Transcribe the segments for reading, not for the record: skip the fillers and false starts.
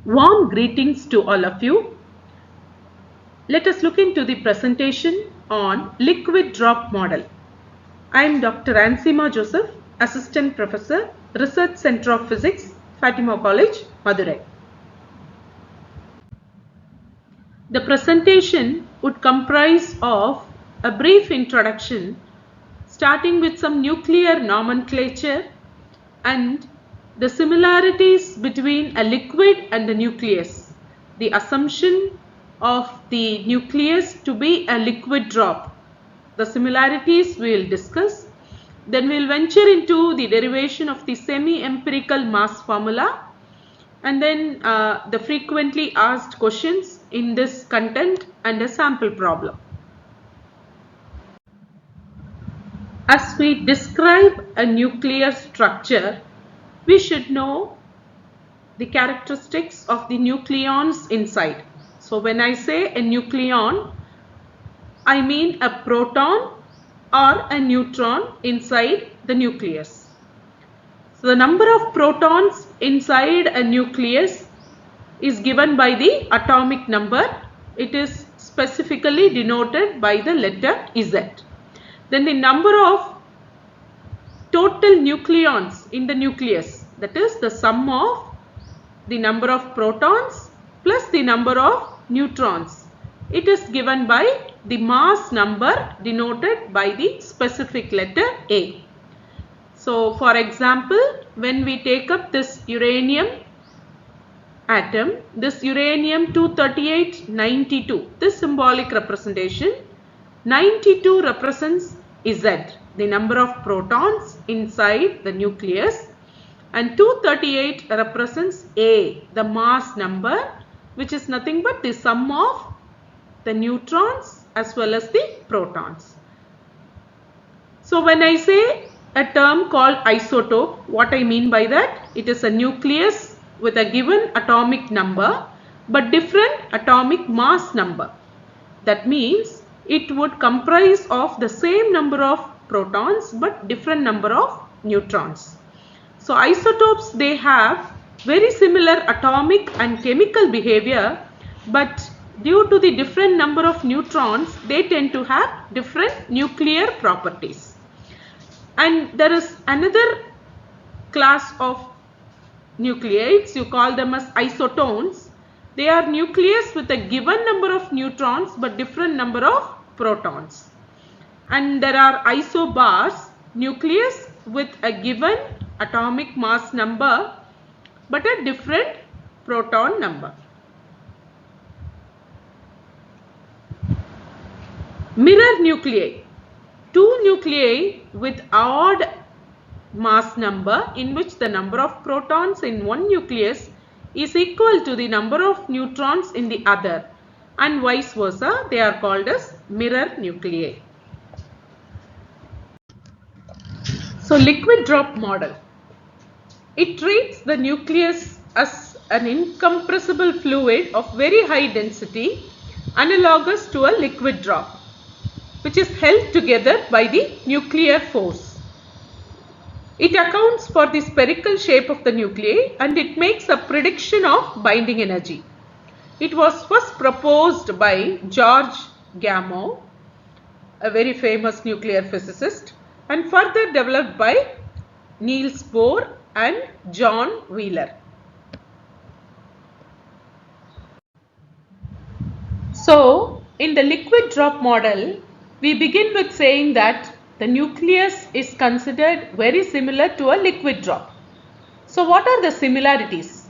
Warm greetings to all of you. Let us look into the presentation on liquid drop model. I am Dr. Ancemma Joseph, Assistant Professor, Research Center of Physics, Fatima College, Madurai. The presentation would comprise of a brief introduction starting with some nuclear nomenclature and the similarities between a liquid and the nucleus, the assumption of the nucleus to be a liquid drop. The similarities we will discuss. Then we will venture into the derivation of the semi-empirical mass formula and then the frequently asked questions in this content and a sample problem. As we describe a nuclear structure, we should know the characteristics of the nucleons inside. So when I say a nucleon, I mean a proton or a neutron inside the nucleus. So the number of protons inside a nucleus is given by the atomic number. It is specifically denoted by the letter Z. Then the number of total nucleons in the nucleus, that is the sum of the number of protons plus the number of neutrons. It is given by the mass number denoted by the specific letter A. So for example, when we take up this uranium atom, this uranium-238 92, this symbolic representation, 92 represents Z, the number of protons inside the nucleus, and 238 represents A, the mass number, which is nothing but the sum of the neutrons as well as the protons. So when I say a term called isotope, what I mean by that? It is a nucleus with a given atomic number but different atomic mass number. That means it would comprise of the same number of protons but different number of neutrons. So isotopes, they have very similar atomic and chemical behavior, but due to the different number of neutrons, they tend to have different nuclear properties. And there is another class of nucleides, you call them as isotones. They are nucleus with a given number of neutrons but different number of protons. And there are isobars, nucleus with a given atomic mass number but a different proton number. Mirror nuclei, two nuclei with odd mass number in which the number of protons in one nucleus is equal to the number of neutrons in the other, and vice versa. They are called as mirror nuclei. So liquid drop model, it treats the nucleus as an incompressible fluid of very high density analogous to a liquid drop, which is held together by the nuclear force. It accounts for the spherical shape of the nuclei and it makes a prediction of binding energy. It was first proposed by George Gamow, a very famous nuclear physicist, and further developed by Niels Bohr and John Wheeler. So, in the liquid drop model, we begin with saying that the nucleus is considered very similar to a liquid drop. So what are the similarities?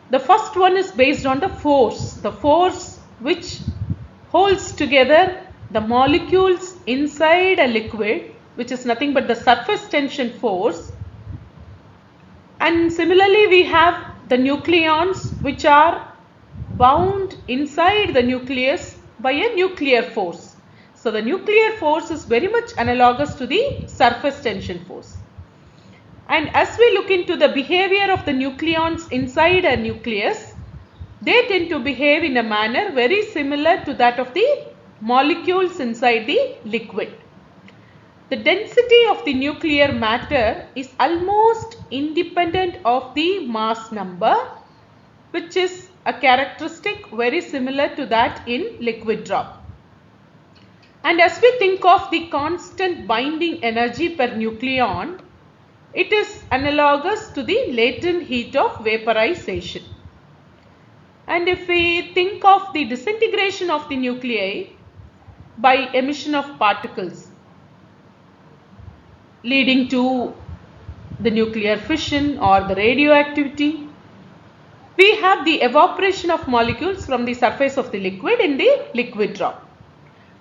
The first one is based on the force which holds together the molecules inside a liquid, which is nothing but the surface tension force. And similarly, we have the nucleons which are bound inside the nucleus by a nuclear force. So the nuclear force is very much analogous to the surface tension force. And as we look into the behavior of the nucleons inside a nucleus, they tend to behave in a manner very similar to that of the molecules inside the liquid. The density of the nuclear matter is almost independent of the mass number, which is a characteristic very similar to that in liquid drop. And as we think of the constant binding energy per nucleon, it is analogous to the latent heat of vaporization. And if we think of the disintegration of the nuclei by emission of particles leading to the nuclear fission or the radioactivity, we have the evaporation of molecules from the surface of the liquid in the liquid drop.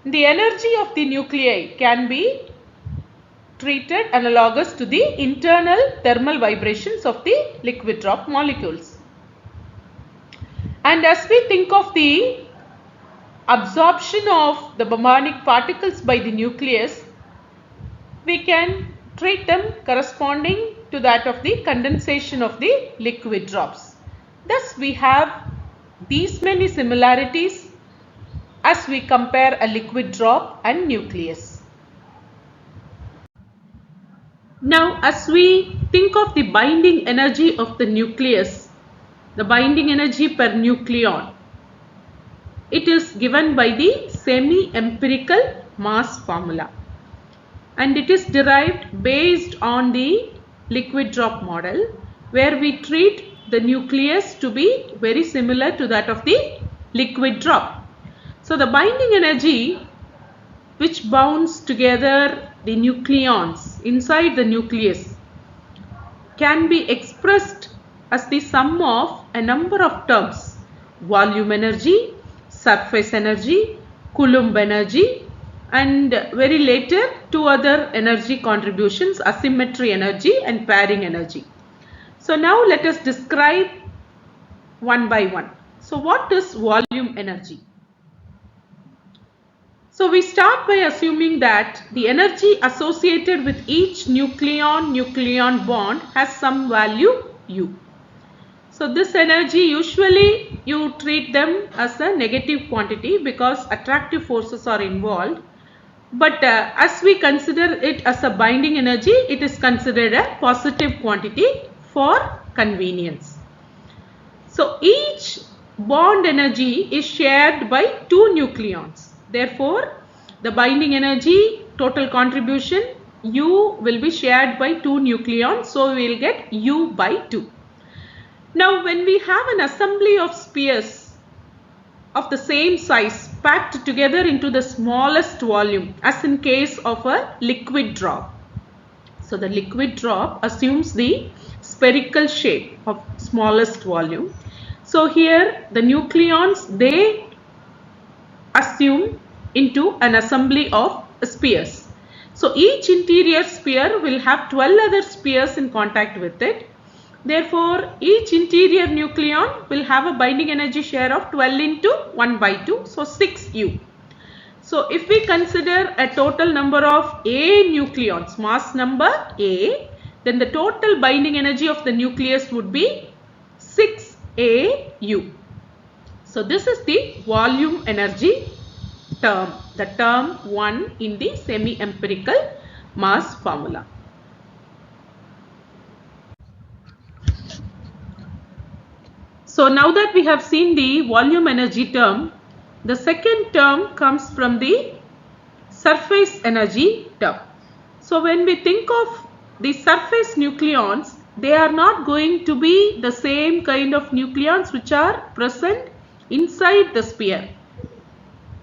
The energy of the nuclei can be treated analogous to the internal thermal vibrations of the liquid drop molecules. And as we think of the absorption of the barionic particles by the nucleus, we can treat them corresponding to that of the condensation of the liquid drops. Thus, we have these many similarities as we compare a liquid drop and nucleus. Now, as we think of the binding energy of the nucleus, the binding energy per nucleon, it is given by the semi-empirical mass formula, and it is derived based on the liquid drop model, where we treat the nucleus to be very similar to that of the liquid drop. So the binding energy which bounds together the nucleons inside the nucleus can be expressed as the sum of a number of terms: volume energy, surface energy, Coulomb energy, and very later two other energy contributions: asymmetry energy and pairing energy. So now let us describe one by one. So what is volume energy? So we start by assuming that the energy associated with each nucleon bond has some value U. So this energy, usually you treat them as a negative quantity because attractive forces are involved. But as we consider it as a binding energy, it is considered a positive quantity for convenience. So each bond energy is shared by two nucleons. Therefore, the binding energy total contribution U will be shared by two nucleons. So we will get U by 2. Now, when we have an assembly of spheres of the same size packed together into the smallest volume, as in case of a liquid drop. So the liquid drop assumes the spherical shape of smallest volume. So here the nucleons, they assume into an assembly of spheres. So each interior sphere will have 12 other spheres in contact with it. Therefore, each interior nucleon will have a binding energy share of 12 into 1 by 2, so 6U. So if we consider a total number of A nucleons, mass number A, then the total binding energy of the nucleus would be 6AU. So this is the volume energy term, the term 1 in the semi-empirical mass formula. So now that we have seen the volume energy term, the second term comes from the surface energy term. So when we think of the surface nucleons, they are not going to be the same kind of nucleons which are present inside the sphere,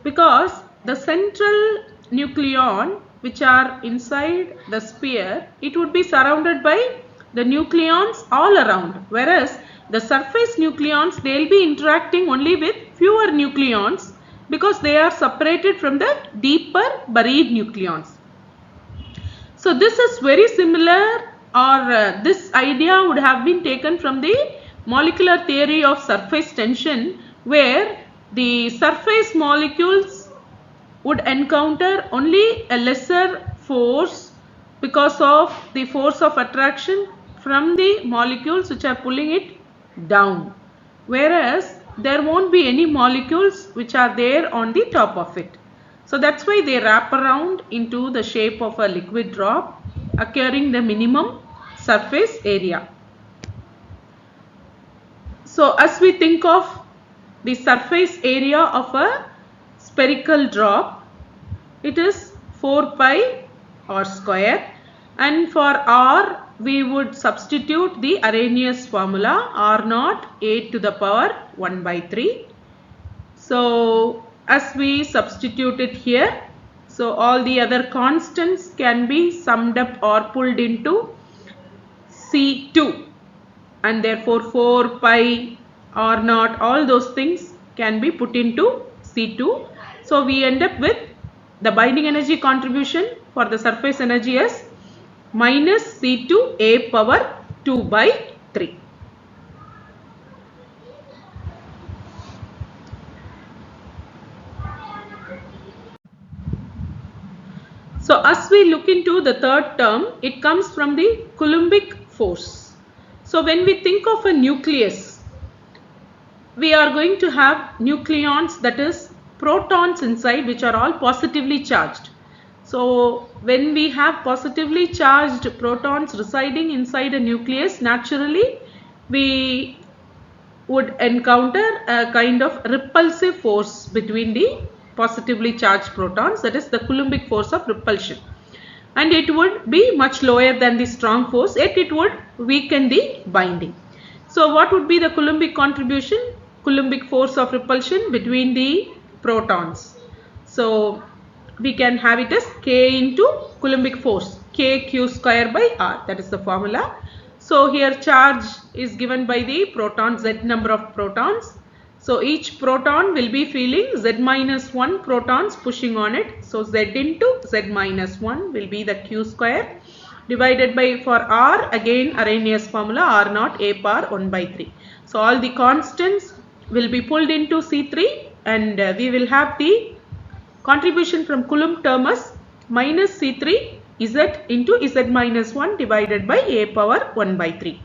because the central nucleon which are inside the sphere, it would be surrounded by the nucleons all around, whereas the surface nucleons, they will be interacting only with fewer nucleons because they are separated from the deeper buried nucleons. So this is very similar, or this idea would have been taken from the molecular theory of surface tension, where the surface molecules would encounter only a lesser force because of the force of attraction from the molecules which are pulling it down, whereas there won't be any molecules which are there on the top of it. So that's why they wrap around into the shape of a liquid drop, occurring the minimum surface area. So as we think of the surface area of a spherical drop, it is 4 pi r square, and for r we would substitute the Arrhenius formula r naught a to the power 1 by 3. So as we substitute it here, so all the other constants can be summed up or pulled into C2, and therefore 4 pi r naught, all those things can be put into C2. So we end up with the binding energy contribution for the surface energy as minus C2 a power 2 by 3. So as we look into the third term, it comes from the Coulombic force. So when we think of a nucleus, we are going to have nucleons, that is protons inside, which are all positively charged. So when we have positively charged protons residing inside a nucleus, naturally we would encounter a kind of repulsive force between the positively charged protons, that is the Coulombic force of repulsion, and it would be much lower than the strong force, yet it would weaken the binding. So what would be the Coulombic contribution, Coulombic force of repulsion between the protons? So we can have it as K into Coulombic force, K q square by R, that is the formula. So here charge is given by the proton, Z number of protons. So each proton will be feeling Z minus 1 protons pushing on it. So Z into Z minus 1 will be the Q square, divided by, for R again Arrhenius formula, R naught a power 1 by 3. So all the constants will be pulled into C3, and we will have the contribution from Coulomb term as minus C3 Z into Z minus 1 divided by a power 1 by 3.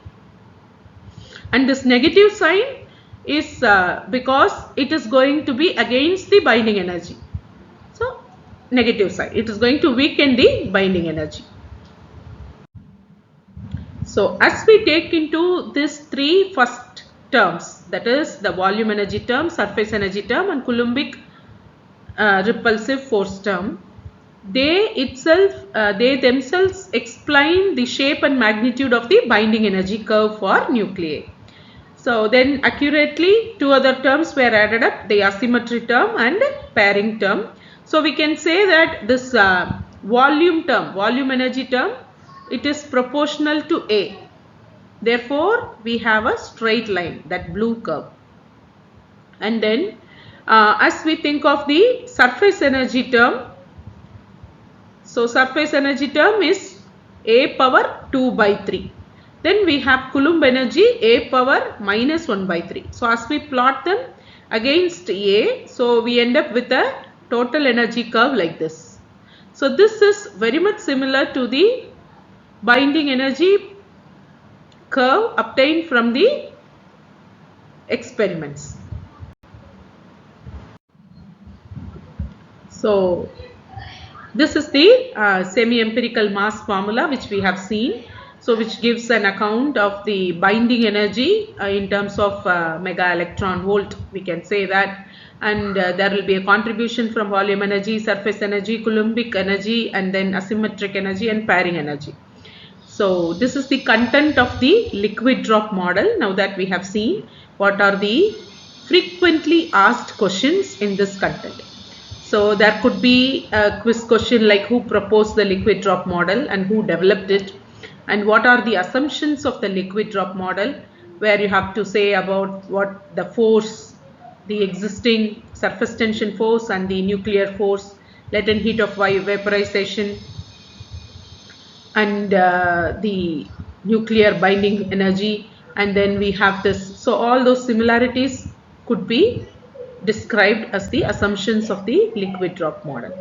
And this negative sign is because it is going to be against the binding energy. So negative sign, it is going to weaken the binding energy. So as we take into these three first terms, that is the volume energy term, surface energy term, and Coulombic repulsive force term, they themselves explain the shape and magnitude of the binding energy curve for nuclei. So then accurately two other terms were added up, the asymmetry term and pairing term. So we can say that this volume term, volume energy term, it is proportional to A. Therefore we have a straight line, that blue curve. And then as we think of the surface energy term, so surface energy term is A power 2 by 3. Then we have Coulomb energy A power minus 1 by 3. So as we plot them against A, so we end up with a total energy curve like this. So this is very much similar to the binding energy curve obtained from the experiments. So this is the semi-empirical mass formula which we have seen. So which gives an account of the binding energy in terms of mega electron volt, we can say that, and there will be a contribution from volume energy, surface energy, Coulombic energy, and then asymmetric energy and pairing energy. So this is the content of the liquid drop model. Now that we have seen what are the frequently asked questions in this content. So there could be a quiz question like who proposed the liquid drop model and who developed it, and what are the assumptions of the liquid drop model, where you have to say about what the force, the existing surface tension force and the nuclear force, latent heat of vaporization, and the nuclear binding energy, and then we have this. So all those similarities could be described as the assumptions of the liquid drop model.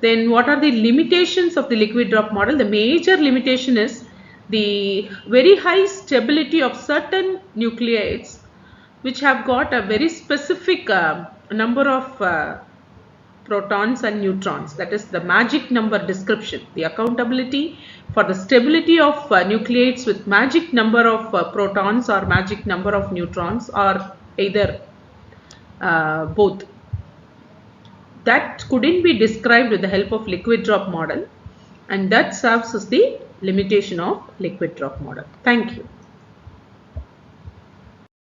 Then what are the limitations of the liquid drop model? The major limitation is the very high stability of certain nucleides which have got a very specific number of protons and neutrons. That is the magic number description. The accountability for the stability of nucleates with magic number of protons or magic number of neutrons, or either both. That couldn't be described with the help of liquid drop model, and that serves as the limitation of liquid drop model. Thank you.